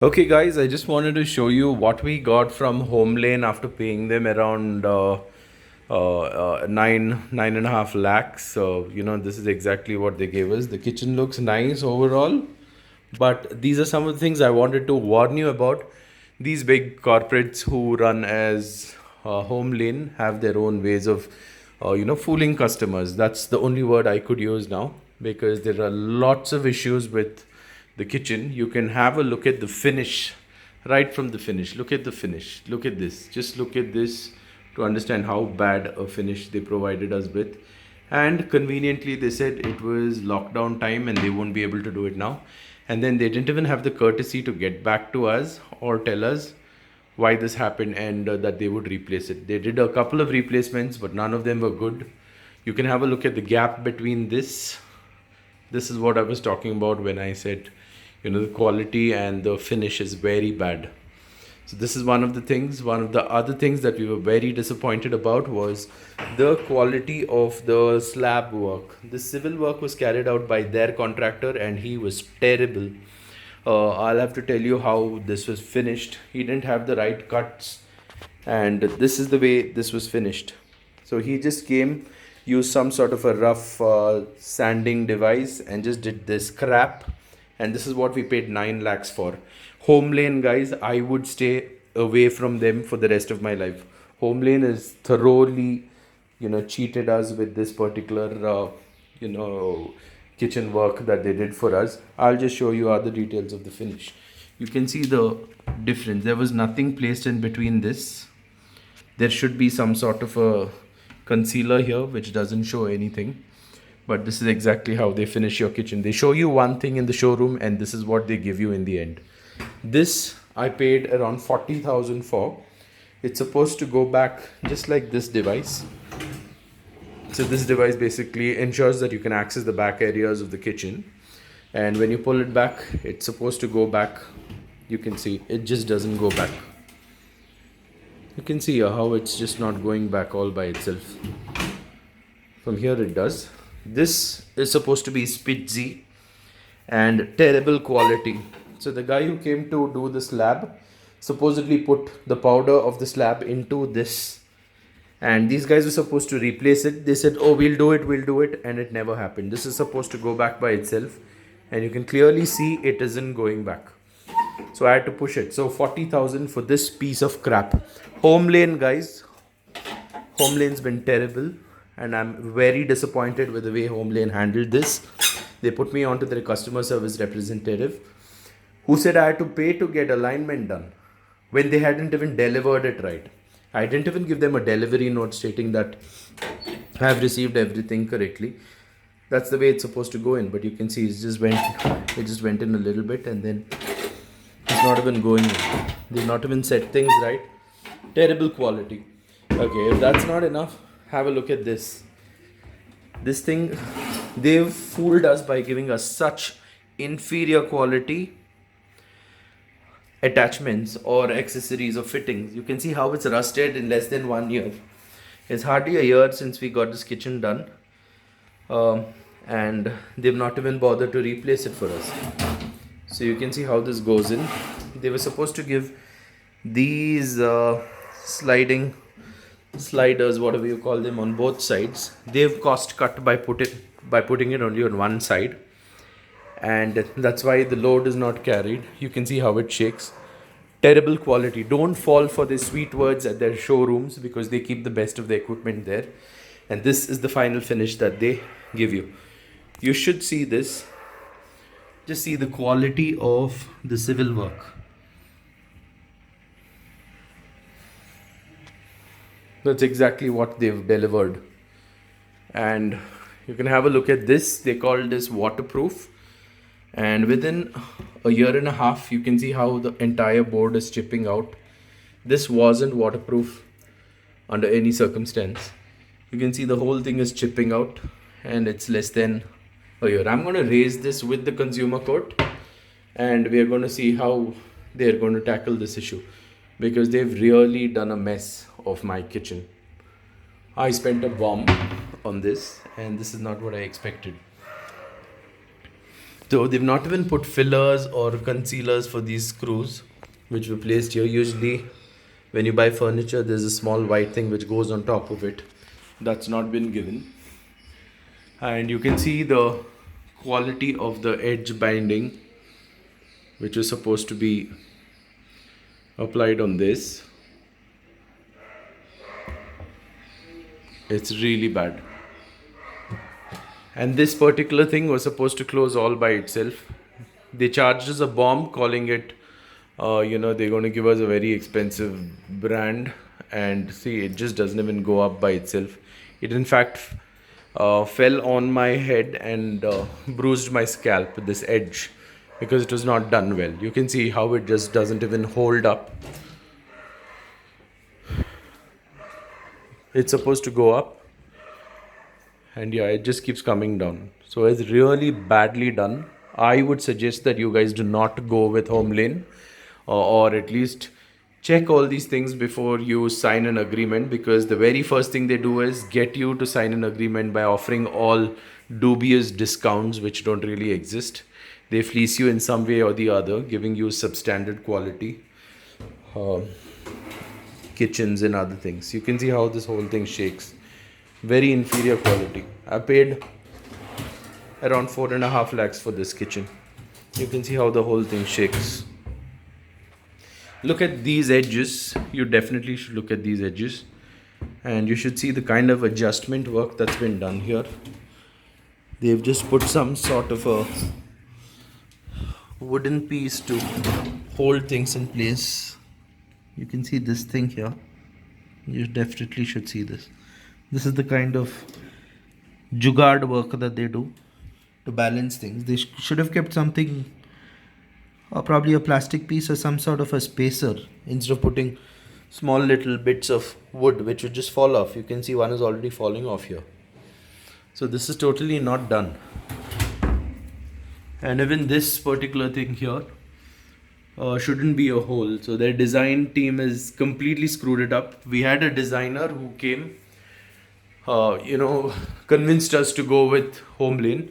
Okay, guys, I just wanted to show you what we got from Homelane after paying them around 9.5 lakhs. So, this is exactly what they gave us. The kitchen looks nice overall, but these are some of the things I wanted to warn you about. These big corporates who run as Homelane have their own ways of, fooling customers. That's the only word I could use now because there are lots of issues with the kitchen. You can have a look at the finish, right from the finish. Look at the finish. Look at this. Just look at this to understand how bad a finish they provided us with. And conveniently, they said it was lockdown time and they won't be able to do it now. And then they didn't even have the courtesy to get back to us or tell us why this happened and that they would replace it. They did a couple of replacements, but none of them were good. You can have a look at the gap between this. This is what I was talking about when I said, the quality and the finish is very bad. So this is one of the things. One of the other things that we were very disappointed about was the quality of the slab work. The civil work was carried out by their contractor and he was terrible. I'll have to tell you how this was finished. He didn't have the right cuts, and this is the way this was finished. So he just came, used some sort of a rough sanding device and just did this crap, and this is what we paid 9 lakhs for. Homelane, guys, I would stay away from them for the rest of my life. Homelane is thoroughly, cheated us with this particular, kitchen work that they did for us. I'll just show you other details of the finish. You can see the difference. There was nothing placed in between this. There should be some sort of a concealer here which doesn't show anything, but this is exactly how they finish your kitchen. They show you one thing in the showroom and this is what they give you in the end. This I paid around 40,000 for. It's supposed to go back just like this device. So this device basically ensures that you can access the back areas of the kitchen, and when you pull it back, it's supposed to go back. You can see it just doesn't go back. You can see how it's just not going back all by itself. From here it does. This is supposed to be Spitze and terrible quality. So the guy who came to do the slab supposedly put the powder of the slab into this, and these guys were supposed to replace it. They said, oh, we'll do it, and it never happened. This is supposed to go back by itself, and you can clearly see it isn't going back. So I had to push it. So 40,000 for this piece of crap. Homelane, guys. Homelane's been terrible, and I'm very disappointed with the way Homelane handled this. They put me onto their customer service representative, who said I had to pay to get alignment done when they hadn't even delivered it right. I didn't even give them a delivery note stating that I have received everything correctly. That's the way it's supposed to go in, but you can see it just went in a little bit and then it's not even going in. They've not even set things right. Terrible quality. Okay, if that's not enough, have a look at this. This thing, they've fooled us by giving us such inferior quality attachments or accessories or fittings. You can see how it's rusted in less than 1 year. It's hardly a year since we got this kitchen done, and they've not even bothered to replace it for us. So you can see how this goes in. They were supposed to give these sliding sliders, whatever you call them, on both sides. They've cost cut by putting it only on one side, and that's why the load is not carried. You can see how it shakes. Terrible quality. Don't fall for their sweet words at their showrooms because they keep the best of the equipment there, and this is the final finish that they give you. You should see this. Just see the quality of the civil work. That's exactly what they've delivered, and you can have a look at this. They called this waterproof, and within a year and a half you can see how the entire board is chipping out. This wasn't waterproof under any circumstance. You can see the whole thing is chipping out, and it's less than a year. I'm going to raise this with the consumer court, and we are going to see how they're going to tackle this issue, because they've really done a mess of my kitchen. I spent a bomb on this, and this is not what I expected. So they've not even put fillers or concealers for these screws, which were placed here. Usually, when you buy furniture, there's a small white thing which goes on top of it. That's not been given. And you can see the quality of the edge binding, which was supposed to be applied on this. It's really bad. And this particular thing was supposed to close all by itself. They charged us a bomb, calling it, they're going to give us a very expensive brand. And see, it just doesn't even go up by itself. It in fact fell on my head and bruised my scalp, this edge, because it was not done well. You can see how it just doesn't even hold up. It's supposed to go up, and yeah, it just keeps coming down. So it's really badly done. I would suggest that you guys do not go with Homelane, or at least check all these things before you sign an agreement, because the very first thing they do is get you to sign an agreement by offering all dubious discounts which don't really exist. They fleece you in some way or the other, giving you substandard quality kitchens and other things. You can see how this whole thing shakes. Very inferior quality. I paid around 4.5 lakhs for this kitchen. You can see how the whole thing shakes. Look at these edges. You definitely should look at these edges, and you should see the kind of adjustment work that's been done here. They've just put some sort of a wooden piece to hold things in place. You can see this thing here. You definitely should see this. This is the kind of jugaad work that they do to balance things. They should have kept something, probably a plastic piece or some sort of a spacer, instead of putting small little bits of wood which would just fall off. You can see one is already falling off here. So this is totally not done. And even this particular thing here shouldn't be a hole. So their design team has completely screwed it up. We had a designer who came, convinced us to go with Homelane.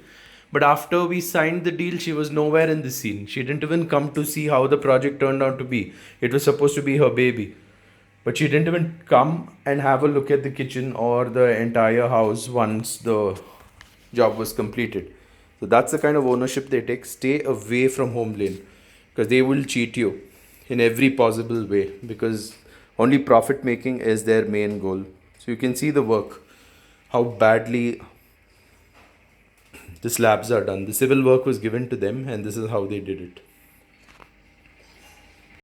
But after we signed the deal, she was nowhere in the scene. She didn't even come to see how the project turned out to be. It was supposed to be her baby. But she didn't even come and have a look at the kitchen or the entire house once the job was completed. So that's the kind of ownership they take. Stay away from Homelane, because they will cheat you in every possible way, because only profit making is their main goal. So you can see the work, how badly the slabs are done. The civil work was given to them, and this is how they did it.